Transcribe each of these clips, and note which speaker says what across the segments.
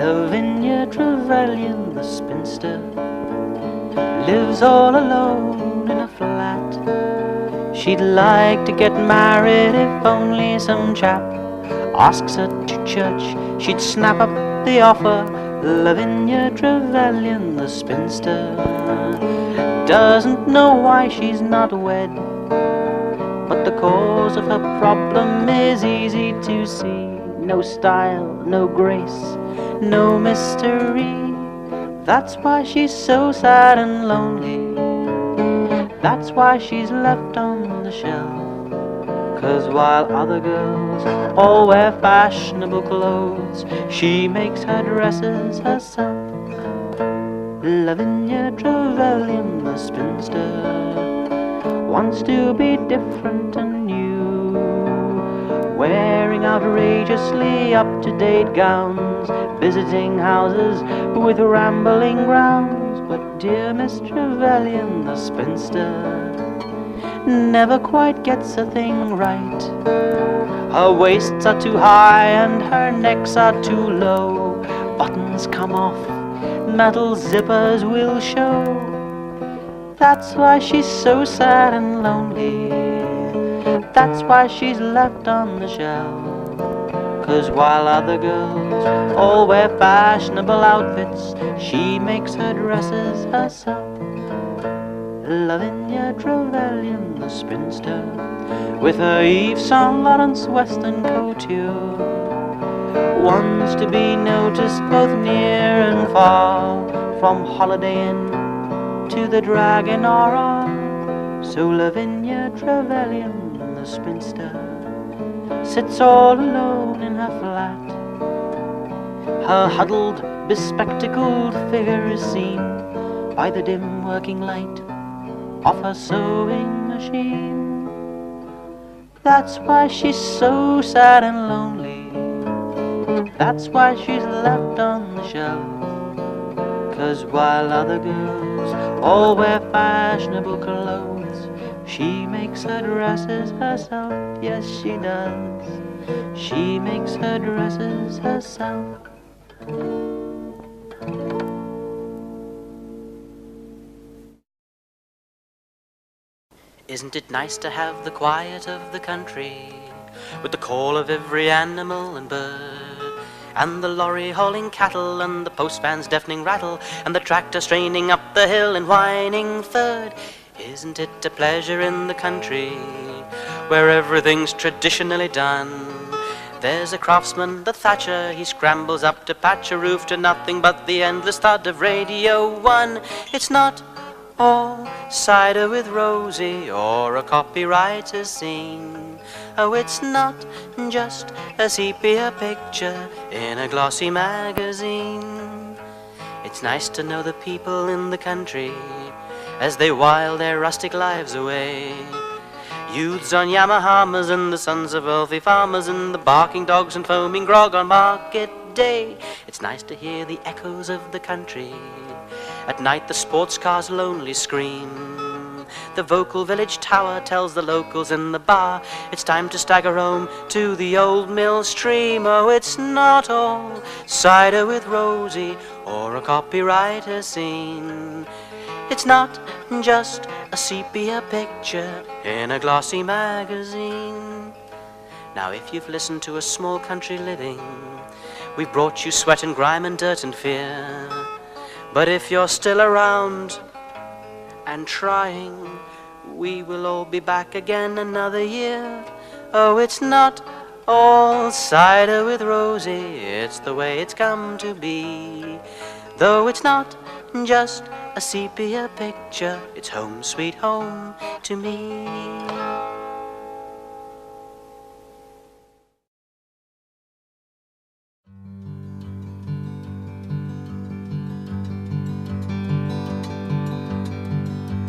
Speaker 1: Lavinia Trevelyan, the spinster, lives all alone in a flat. She'd like to get married if only some chap asks her to church. She'd snap up the offer. Lavinia Trevelyan, the spinster, doesn't know why she's not wed, but the cause of her problem is easy to see. No style, no grace, no mystery. That's why she's so sad and lonely. That's why she's left on the shelf. 'Cause while other girls all wear fashionable clothes, she makes her dresses herself. Lavinia Trevelyan, the spinster, wants to be different and new, wearing outrageously up-to-date gowns, visiting houses with rambling grounds. But dear Miss Trevelyan, the spinster, never quite gets a thing right. Her waists are too high and her necks are too low. Buttons come off, metal zippers will show. That's why she's so sad and lonely. That's why she's left on the shelf. 'Cause while other girls all wear fashionable outfits, she makes her dresses herself. Lavinia Trevelyan, the spinster, with her Yves Saint Laurent Western couture, wants to be noticed both near and far, from Holiday Inn to the Dragon Aurora. So Lavinia Trevelyan, the spinster, sits all alone in her flat. Her huddled, bespectacled figure is seen by the dim working light of her sewing machine. That's why she's so sad and lonely. That's why she's left on the shelf. 'Cause while other girls all wear fashionable clothes, she makes her dresses herself. Yes, she does. She makes her dresses herself. Isn't it nice to have the quiet of the country, with the call of every animal and bird, and the lorry hauling cattle, and the postman's deafening rattle, and the tractor straining up the hill in whining third? Isn't it a pleasure in the country, where everything's traditionally done? There's a craftsman, the thatcher, he scrambles up to patch a roof to nothing but the endless thud of Radio 1. It's not all cider with Rosie or a copywriter's scene. Oh, it's not just a sepia picture in a glossy magazine. It's nice to know the people in the country as they while their rustic lives away. Youths on Yamahamas and the sons of wealthy farmers and the barking dogs and foaming grog on market day. It's nice to hear the echoes of the country. At night the sports cars lonely scream. The vocal village tower tells the locals in the bar it's time to stagger home to the old mill stream. Oh, it's not all cider with Rosie or a copywriter scene. It's not just a sepia picture in a glossy magazine. Now if you've listened to A Small Country Living, we brought you sweat and grime and dirt and fear. But if you're still around and trying, we will all be back again another year. Oh, it's not all cider with Rosie, it's the way it's come to be. Though it's not just a sepia picture, it's home sweet home to me.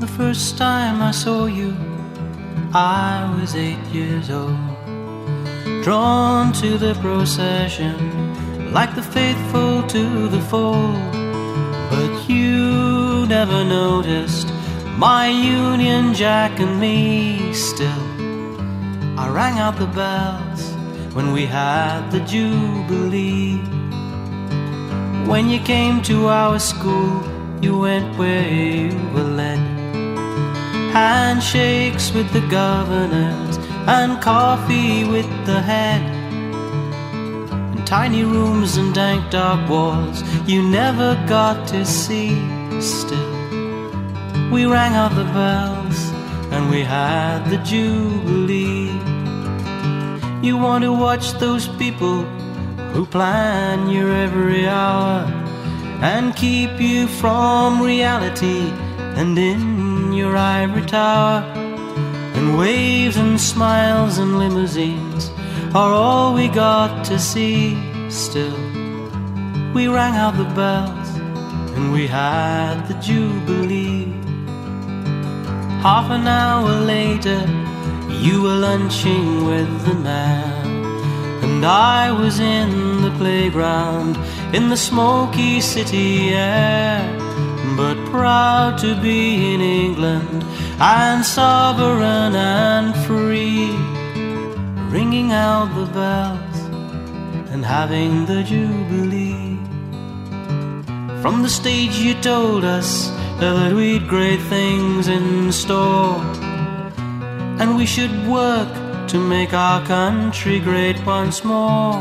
Speaker 1: The first time I saw you, I was 8 years old, drawn to the procession like the faithful to the fold. But you never noticed my Union Jack and me. Still, I rang out the bells when we had the Jubilee.
Speaker 2: When you came to our school, you went where you were led. Handshakes with the governors and coffee with the head. In tiny rooms and dank dark walls you never got to see. Still, we rang out the bells and we had the Jubilee. You want to watch those people who plan your every hour and keep you from reality and in your ivory tower. And waves and smiles and limousines are all we got to see. Still, we rang out the bells and we had the Jubilee. Half an hour later, you were lunching with the man, and I was in the playground in the smoky city air. But proud to be in England and sovereign and free, ringing out the bells and having the Jubilee. From the stage you told us that we'd great things in store, and we should work to make our country great once more.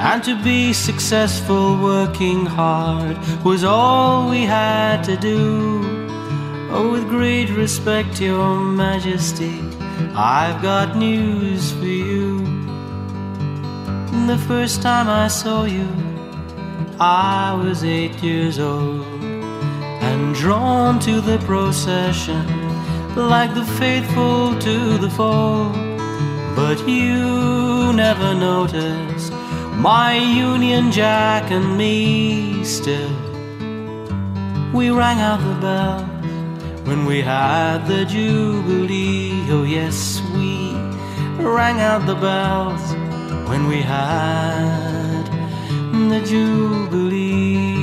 Speaker 2: And to be successful, working hard was all we had to do. Oh, with great respect, Your Majesty, I've got news for you. The first time I saw you, I was 8 years old, and drawn to the procession like the faithful to the fold. But you never noticed my Union Jack and me. Still, we rang out the bells when we had the Jubilee. Oh yes, we rang out the bells when we had the Jubilee.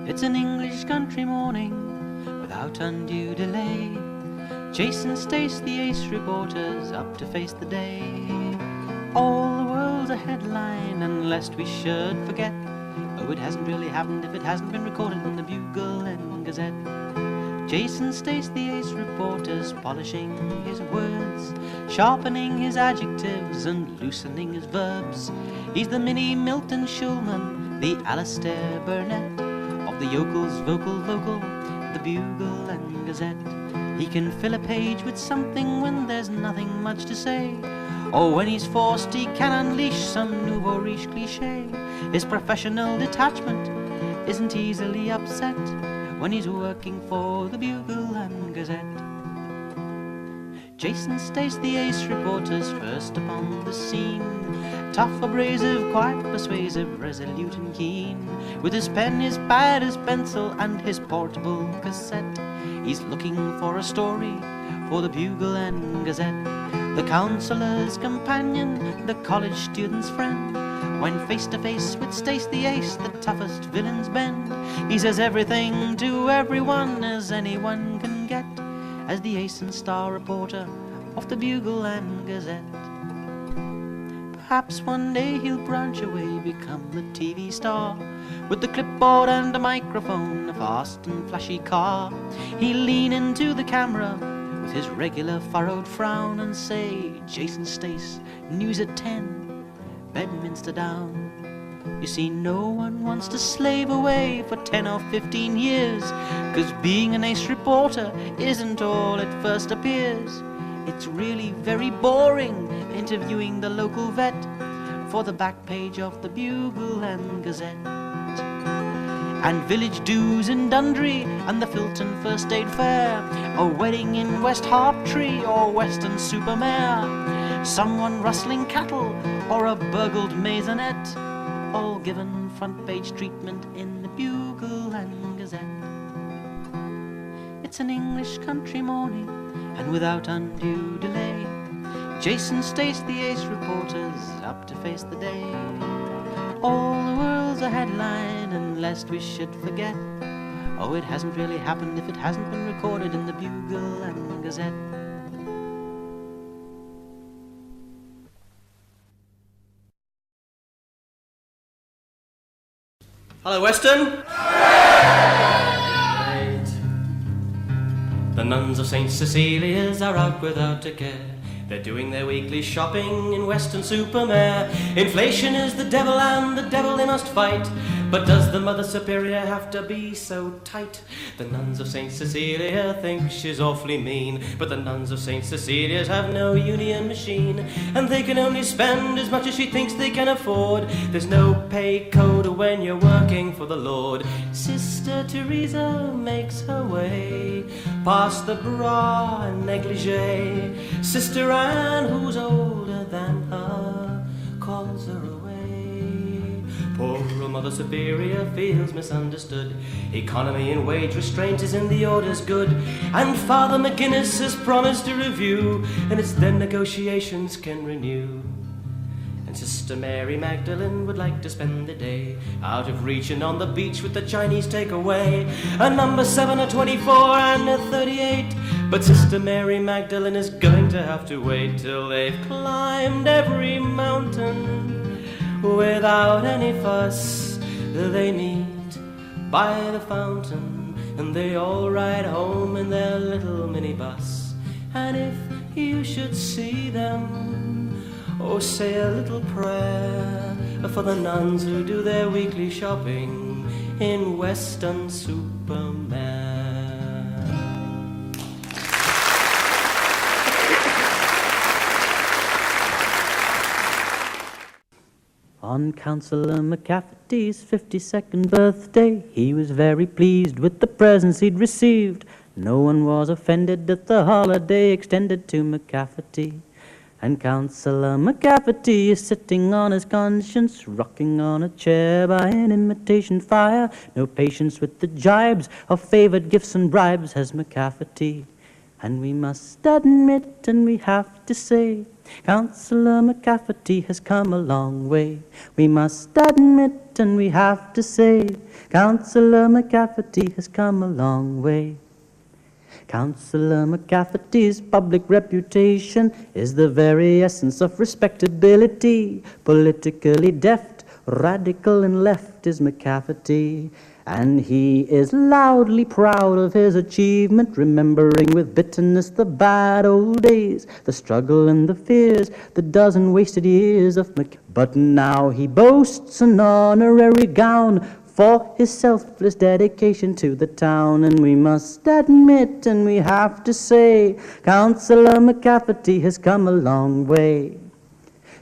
Speaker 1: It's an English country morning without undue delay. Jason Stace, the ace reporters, up to face the day. All the world's a headline, and lest we should forget, oh, it hasn't really happened if it hasn't been recorded in the Bugle and Gazette. Jason Stace, the ace reporters, polishing his words, sharpening his adjectives and loosening his verbs. He's the mini Milton Schulman, the Alastair Burnett of the yokels, vocal, local, the Bugle and Gazette. He can fill a page with something when there's nothing much to say, or when he's forced he can unleash some nouveau riche cliché. His professional detachment isn't easily upset when he's working for the Bugle and Gazette. Jason Stace, the ace reporter's first upon the scene, tough, abrasive, quite persuasive, resolute and keen. With his pen, his pad, his pencil and his portable cassette, he's looking for a story for the Bugle and Gazette. The counsellor's companion, the college student's friend. When face to face with Stace the ace, the toughest villains bend. He says everything to everyone as anyone can get, as the ace and star reporter of the Bugle and Gazette. Perhaps one day he'll branch away, become the TV star, with the clipboard and a microphone, a fast and flashy car. He'll lean into the camera with his regular furrowed frown and say, Jason Stace, news at 10, Bedminster down. You see, no one wants to slave away for 10 or 15 years, 'cause being an ace reporter isn't all it first appears. It's really very boring interviewing the local vet for the back page of the Bugle and Gazette. And village dues in Dundry and the Filton First Aid Fair, a wedding in West Harptree or Weston-super-Mare, someone rustling cattle or a burgled maisonette, all given front page treatment in the Bugle and Gazette. It's an English country morning, and without undue delay, Jason Stace, the ace reporters, up to face the day. All the world's a headline, and lest we should forget, Oh, it hasn't really happened if it hasn't been recorded in the Bugle and Gazette.
Speaker 2: Hello, Weston. Great. The nuns of St. Cecilia's are out without a care. They're doing their weekly shopping in Weston-super-Mare. Inflation is the devil and the devil they must fight. But does the Mother Superior have to be so tight? The nuns of St. Cecilia think she's awfully mean, but the nuns of St. Cecilia's have no union machine, and they can only spend as much as she thinks they can afford. There's no pay code when you're working for the Lord. Sister Teresa makes her way past the bra and negligee. Sister Anne, who's older than her, calls her away. Poor old Mother Superior feels misunderstood. Economy and wage restraint is in the orders good, and Father McGuinness has promised a review, and it's then negotiations can renew. And Sister Mary Magdalene would like to spend the day out of reach and on the beach with the Chinese takeaway. A number 7, a 24 and a 38. But Sister Mary Magdalene is going to have to wait till they've climbed every mountain without any fuss. They meet by the fountain and they all ride home in their little minibus. And if you should see them, oh, say a little prayer for the nuns who do their weekly shopping in Weston-super-Mare.
Speaker 1: On Councillor McCafferty's 52nd birthday, he was very pleased with the presents he'd received. No one was offended at the holiday extended to McCafferty. And Councillor McCafferty is sitting on his conscience, rocking on a chair by an imitation fire. No patience with the jibes of favoured gifts and bribes has McCafferty. And we must admit, and we have to say, Councillor McCafferty has come a long way. We must admit, and we have to say, Councillor McCafferty has come a long way. Councillor McCafferty's public reputation is the very essence of respectability. Politically deft, radical and left is McCafferty. And he is loudly proud of his achievement, remembering with bitterness the bad old days, the struggle and the fears, the dozen wasted years of But now he boasts an honorary gown for his selfless dedication to the town. And we must admit, and we have to say, Councillor McCafferty has come a long way.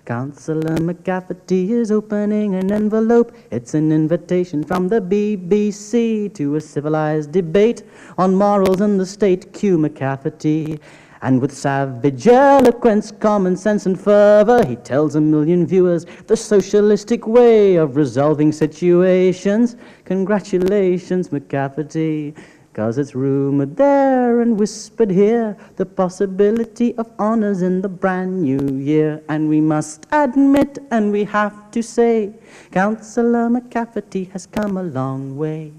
Speaker 1: Councillor McCafferty is opening an envelope. It's an invitation from the BBC to a civilized debate on morals and the state. Cue McCafferty. And with savage eloquence, common sense and fervor, he tells a million viewers the socialistic way of resolving situations. Congratulations, McCafferty. 'Cause it's rumored there and whispered here the possibility of honors in the brand new year. And we must admit, and we have to say, Councillor McCafferty has come a long way.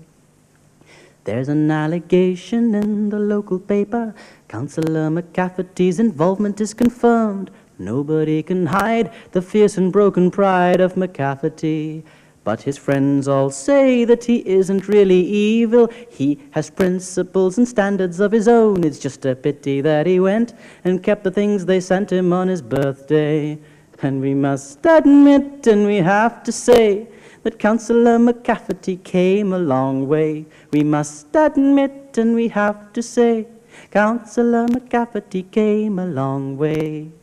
Speaker 1: There's an allegation in the local paper. Councillor McCafferty's involvement is confirmed. Nobody can hide the fierce and broken pride of McCafferty. But his friends all say that he isn't really evil. He has principles and standards of his own. It's just a pity that he went and kept the things they sent him on his birthday. And we must admit, and we have to say, that Councillor McCafferty came a long way. We must admit, and we have to say, Councillor McCafferty came a long way.